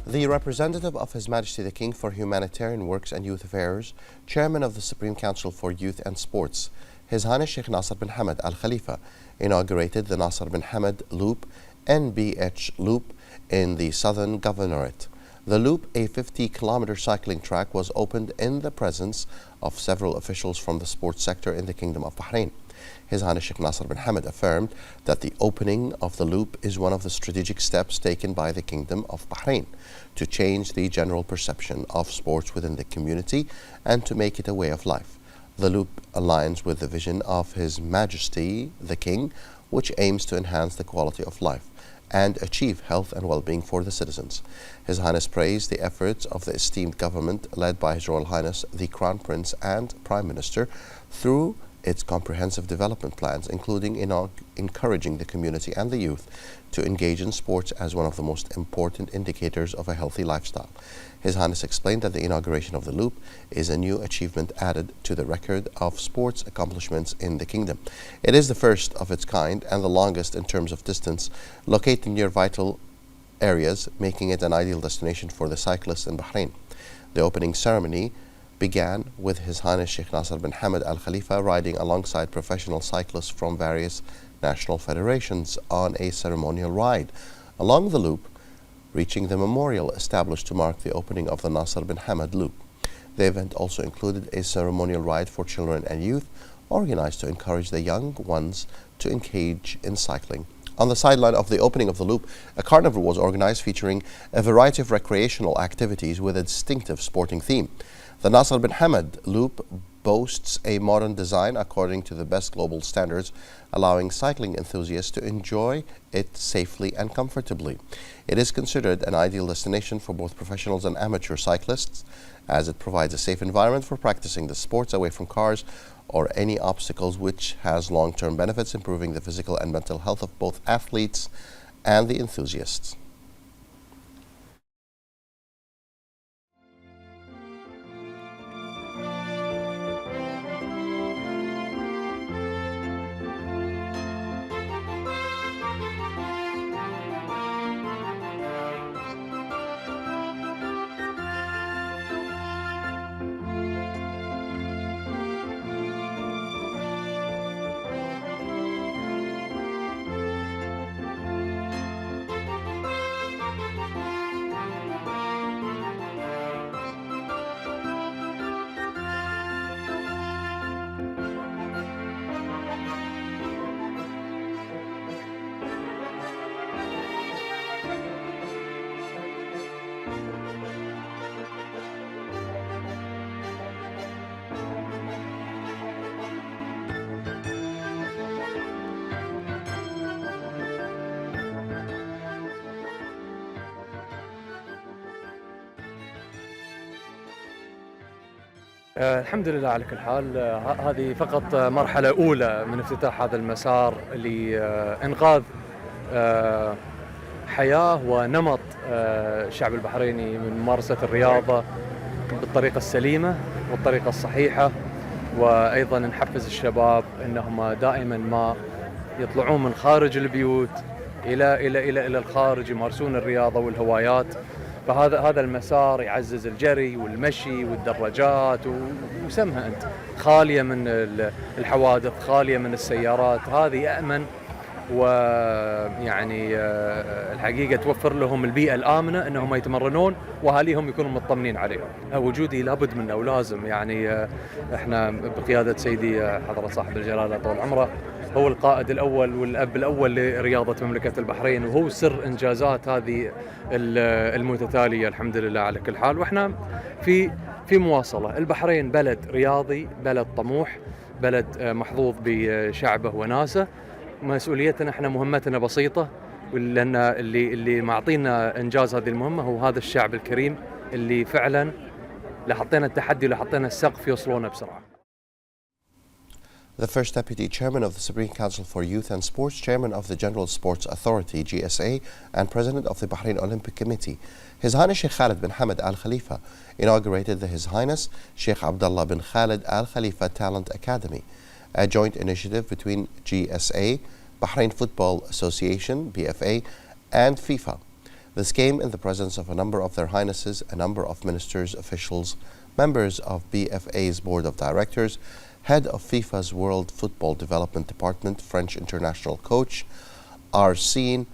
The representative of His Majesty the King for Humanitarian Works and Youth Affairs, Chairman of the Supreme Council for Youth and Sports, His Highness Sheikh Nasser bin Hamad Al Khalifa, inaugurated the Nasser bin Hamad Loop, NBH Loop, in the Southern Governorate. The loop, a 50-kilometer cycling track, was opened in the presence of several officials from the sports sector in the Kingdom of Bahrain. His Highness Sheikh Nasser bin Hamad affirmed that the opening of the loop is one of the strategic steps taken by the Kingdom of Bahrain to change the general perception of sports within the community and to make it a way of life. The loop aligns with the vision of His Majesty the King, which aims to enhance the quality of life and achieve health and well-being for the citizens. His Highness praised the efforts of the esteemed government led by His Royal Highness the Crown Prince and Prime Minister through its comprehensive development plans, including encouraging the community and the youth to engage in sports as one of the most important indicators of a healthy lifestyle. His Highness explained that the inauguration of the loop is a new achievement added to the record of sports accomplishments in the kingdom. It is the first of its kind and the longest in terms of distance, located near vital areas, making it an ideal destination for the cyclists in Bahrain. The opening ceremony began with His Highness Sheikh Nasser bin Hamad Al Khalifa riding alongside professional cyclists from various national federations on a ceremonial ride along the loop, reaching the memorial established to mark the opening of the Nasser bin Hamad Loop. The event also included a ceremonial ride for children and youth, organized to encourage the young ones to engage in cycling. On the sideline of the opening of the loop, a carnival was organized featuring a variety of recreational activities with a distinctive sporting theme. The Nasser bin Hamad Loop boasts a modern design according to the best global standards, allowing cycling enthusiasts to enjoy it safely and comfortably. It is considered an ideal destination for both professionals and amateur cyclists, as it provides a safe environment for practicing the sports away from cars or any obstacles, which has long-term benefits, improving the physical and mental health of both athletes and the enthusiasts. الحمد لله على كل حال. هذه فقط مرحلة أولى من افتتاح هذا المسار لإنقاذ حياة ونمط الشعب البحريني من ممارسة الرياضة بالطريقة السليمة والطريقة الصحيحة، وأيضا نحفز الشباب أنهم دائما ما يطلعون من خارج البيوت إلى الخارج، يمارسون الرياضة والهوايات. فهذا المسار يعزز الجري والمشي والدراجات وسمها أنت، خالية من الحوادث، خالية من السيارات. هذه أأمن، ويعني الحقيقة توفر لهم البيئة الآمنة أنهم يتمرنون وأهاليهم يكونوا مطمنين عليهم. وجودي لابد منه ولازم، يعني احنا بقيادة سيدي حضرة صاحب الجلالة طول عمره هو القائد الأول والأب الأول لرياضة مملكة البحرين، وهو سر إنجازات هذه المتتالية الحمد لله على كل حال. وإحنا في مواصلة. البحرين بلد رياضي، بلد طموح، بلد محظوظ بشعبه وناسه. مسؤوليتنا احنا مهمتنا بسيطة، لأن اللي معطينا إنجاز هذه المهمة هو هذا الشعب الكريم اللي فعلا لحطينا التحدي ولحطينا السقف يوصلونه بسرعة. The first Deputy Chairman of the Supreme Council for Youth and Sports, Chairman of the General Sports Authority, GSA, and President of the Bahrain Olympic Committee, His Highness Sheikh Khalid bin Hamad Al Khalifa, inaugurated the His Highness Sheikh Abdullah bin Khalid Al Khalifa Talent Academy, a joint initiative between GSA, Bahrain Football Association, BFA, and FIFA. This came in the presence of a number of their highnesses, a number of ministers, officials, members of BFA's board of directors, head of FIFA's World Football Development Department, French international coach Arsene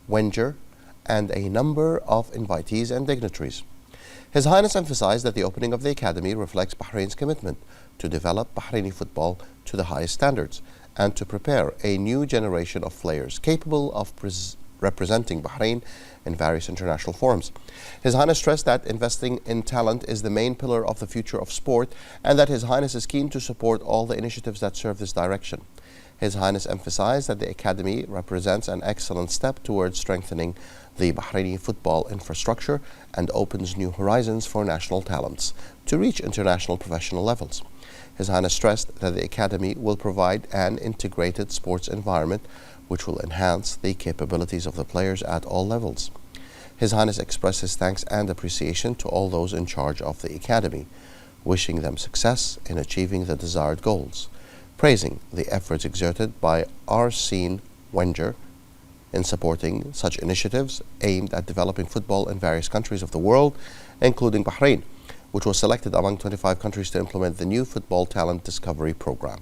Wenger, and a number of invitees and dignitaries. His Highness emphasized that the opening of the academy reflects Bahrain's commitment to develop Bahraini football to the highest standards and to prepare a new generation of players capable of representing Bahrain in various international forums. His Highness stressed that investing in talent is the main pillar of the future of sport and that His Highness is keen to support all the initiatives that serve this direction. His Highness emphasized that the academy represents an excellent step towards strengthening the Bahraini football infrastructure and opens new horizons for national talents to reach international professional levels. His Highness stressed that the academy will provide an integrated sports environment which will enhance the capabilities of the players at all levels. His Highness expressed his thanks and appreciation to all those in charge of the academy, wishing them success in achieving the desired goals, praising the efforts exerted by Arsene Wenger in supporting such initiatives aimed at developing football in various countries of the world, including Bahrain, which was selected among 25 countries to implement the new Football Talent Discovery Program.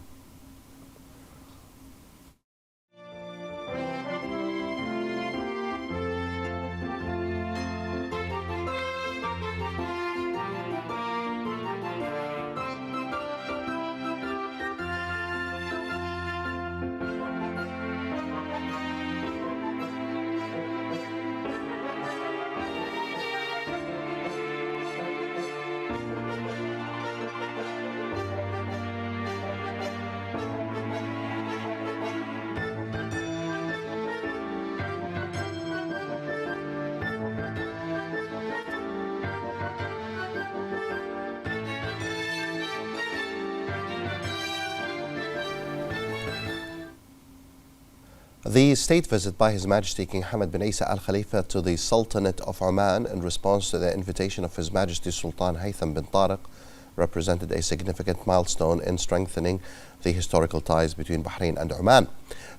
The state visit by His Majesty King Hamad bin Isa Al Khalifa to the Sultanate of Oman in response to the invitation of His Majesty Sultan Haytham bin Tariq represented a significant milestone in strengthening the historical ties between Bahrain and Oman.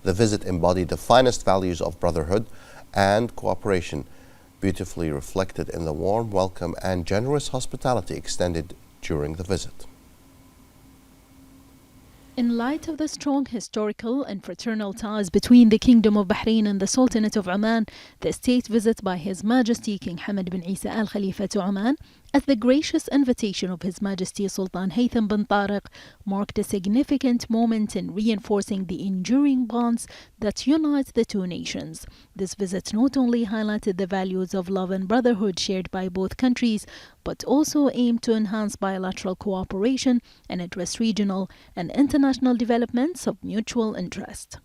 The visit embodied the finest values of brotherhood and cooperation, beautifully reflected in the warm welcome and generous hospitality extended during the visit. In light of the strong historical and fraternal ties between the Kingdom of Bahrain and the Sultanate of Oman, the state visit by His Majesty King Hamad bin Isa Al Khalifa to Oman, at the gracious invitation of His Majesty Sultan Haytham bin Tariq, marked a significant moment in reinforcing the enduring bonds that unite the two nations. This visit not only highlighted the values of love and brotherhood shared by both countries, but also aimed to enhance bilateral cooperation and address regional and international developments of mutual interest.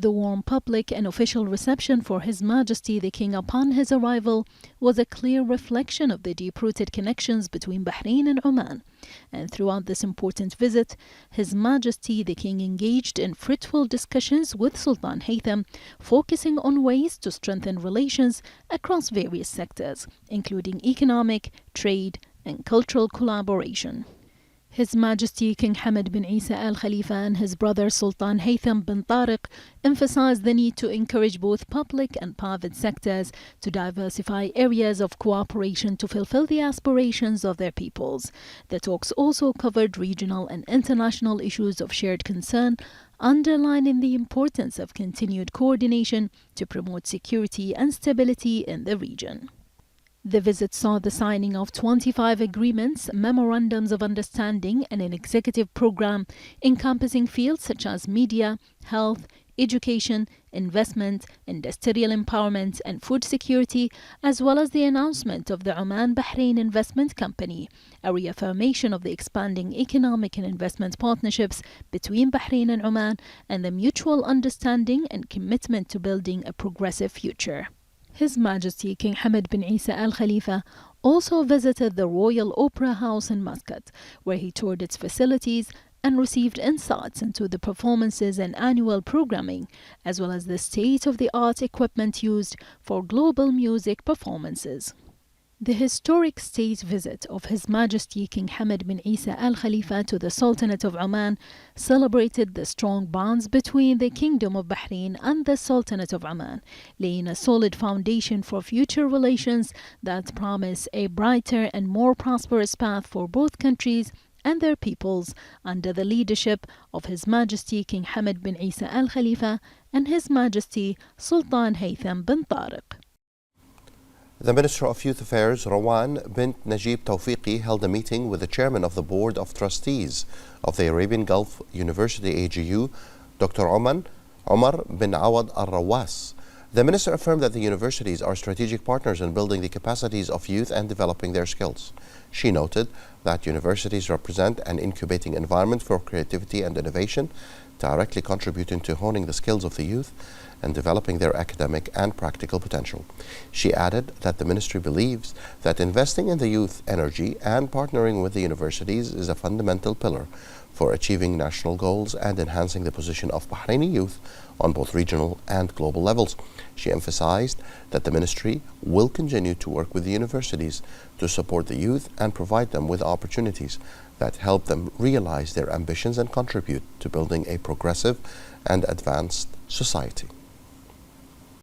The warm public and official reception for His Majesty the King upon his arrival was a clear reflection of the deep-rooted connections between Bahrain and Oman. And throughout this important visit, His Majesty the King engaged in fruitful discussions with Sultan Haytham, focusing on ways to strengthen relations across various sectors, including economic, trade, and cultural collaboration. His Majesty King Hamad bin Isa Al Khalifa and his brother Sultan Haytham bin Tariq emphasized the need to encourage both public and private sectors to diversify areas of cooperation to fulfill the aspirations of their peoples. The talks also covered regional and international issues of shared concern, underlining the importance of continued coordination to promote security and stability in the region. The visit saw the signing of 25 agreements, memorandums of understanding, and an executive program encompassing fields such as media, health, education, investment, industrial empowerment, and food security, as well as the announcement of the Oman-Bahrain Investment Company, a reaffirmation of the expanding economic and investment partnerships between Bahrain and Oman, and the mutual understanding and commitment to building a progressive future. His Majesty King Hamad bin Isa Al Khalifa also visited the Royal Opera House in Muscat, where he toured its facilities and received insights into the performances and annual programming, as well as the state-of-the-art equipment used for global music performances. The historic state visit of His Majesty King Hamad bin Isa Al Khalifa to the Sultanate of Oman celebrated the strong bonds between the Kingdom of Bahrain and the Sultanate of Oman, laying a solid foundation for future relations that promise a brighter and more prosperous path for both countries and their peoples under the leadership of His Majesty King Hamad bin Isa Al Khalifa and His Majesty Sultan Haytham bin Tariq. The Minister of Youth Affairs, Rawan bint Najib Tawfiqi, held a meeting with the Chairman of the Board of Trustees of the Arabian Gulf University AGU, Dr. Omar bin Awad Al-Rawas. The Minister affirmed that the universities are strategic partners in building the capacities of youth and developing their skills. She noted that universities represent an incubating environment for creativity and innovation, directly contributing to honing the skills of the youth and developing their academic and practical potential. She added that the ministry believes that investing in the youth energy and partnering with the universities is a fundamental pillar for achieving national goals and enhancing the position of Bahraini youth on both regional and global levels. She emphasized that the ministry will continue to work with the universities to support the youth and provide them with opportunities that help them realize their ambitions and contribute to building a progressive and advanced society.